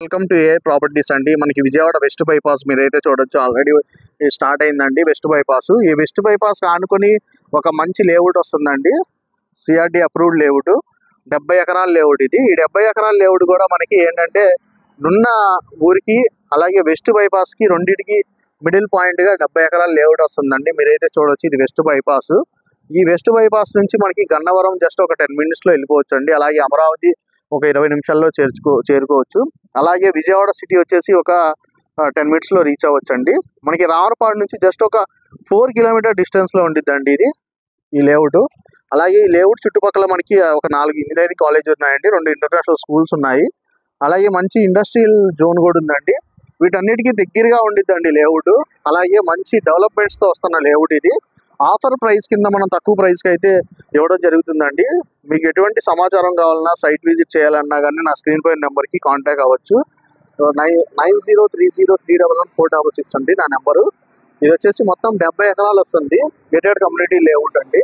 Welcome to A properties అండి. మనకి Vijayawada west bypass మీరైతే చూడొచ్చు, ఆల్రెడీ స్టార్ట్ అయిందండి వెస్ట్ బైపాస్. ఈ వెస్ట్ బైపాస్ ఆనుకొని ఒక మంచి లేఅవుట్ వస్తుందండి, సిఆర్డి అప్రూవ్డ్ లేఅవుట్. 70 ఎకరాల లేఅవుట్ ఇది. ఈ 70 ఎకరాల లేఅవుట్ కూడా మనకి ఏంటంటే నున్న ఊరికి అలాగే వెస్ట్ బైపాస్కి రెండింటికి మిడిల్ పాయింట్గా 70 ఎకరాల లేఅవుట్ వస్తుందండి. మీరైతే చూడొచ్చు, ఇది వెస్ట్ బైపాస్. ఈ వెస్ట్ బైపాస్ నుంచి మనకి గన్నవరం జస్ట్ ఒక 10 minutesలో వెళ్ళిపోవచ్చు అండి. అలాగే అమరావతి ఒక 20 నిమిషాల్లో చేరుకోవచ్చు. అలాగే విజయవాడ సిటీ వచ్చేసి ఒక 10 minutesలో రీచ్ అవ్వచ్చు అండి. మనకి రామరపాడు నుంచి జస్ట్ ఒక 4 kilometer డిస్టెన్స్లో ఉండిద్దండి ఇది ఈ లేఅవుట్. అలాగే ఈ లేఅవుట్ చుట్టుపక్కల మనకి ఒక 4 ఇంజనీరింగ్ కాలేజ్ ఉన్నాయండి, 2 ఇంటర్నేషనల్ స్కూల్స్ ఉన్నాయి. అలాగే మంచి ఇండస్ట్రియల్ జోన్ కూడా ఉందండి. వీటన్నిటికీ దగ్గరగా ఉండిద్దండి లేఅవుట్. అలాగే మంచి డెవలప్మెంట్స్తో వస్తున్న లేఅవుట్ ఇది. ఆఫర్ ప్రైస్ కింద మనం తక్కువ ప్రైస్కి అయితే ఇవ్వడం జరుగుతుందండి. మీకు ఎటువంటి సమాచారం కావాలన్నా, సైట్ విజిట్ చేయాలన్నా కానీ నా స్క్రీన్ పైన నెంబర్కి కాంటాక్ట్ అవ్వచ్చు. 9030311466 అండి నా నెంబరు. ఇది వచ్చేసి మొత్తం 70 ఎకరాలు వస్తుంది, గేటెడ్ కమ్యూనిటీ లేఅవుట్ అండి.